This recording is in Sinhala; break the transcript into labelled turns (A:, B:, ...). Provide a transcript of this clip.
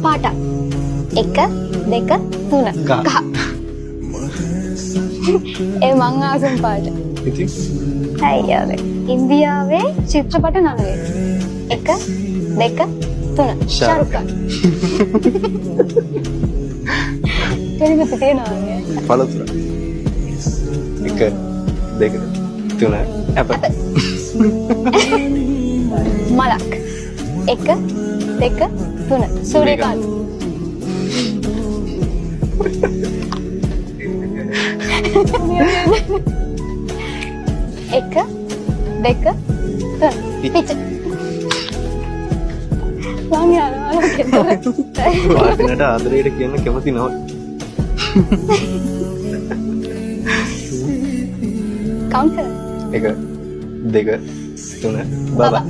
A: පාට 1 2 3 කහ ඒ මං ආසම් පාට
B: ඉතින්
A: අයියෝ ඉන්දියාවේ චිත්‍රපට නළුවේ 1 2 3 ශාරුඛ් ඛාන් කෙනෙක් තියෙනවානේ
B: පළතුර 1 2 3 ඇපල්
A: මලක් 1 2 3 සූර්යකාන්ත එක දෙක තුන පිච්ච මම යනවා
B: වාදිනට ආදරයට කියන්න කැමති නම
A: කවුන්ට් කරන්න
B: 1 2 3 බබා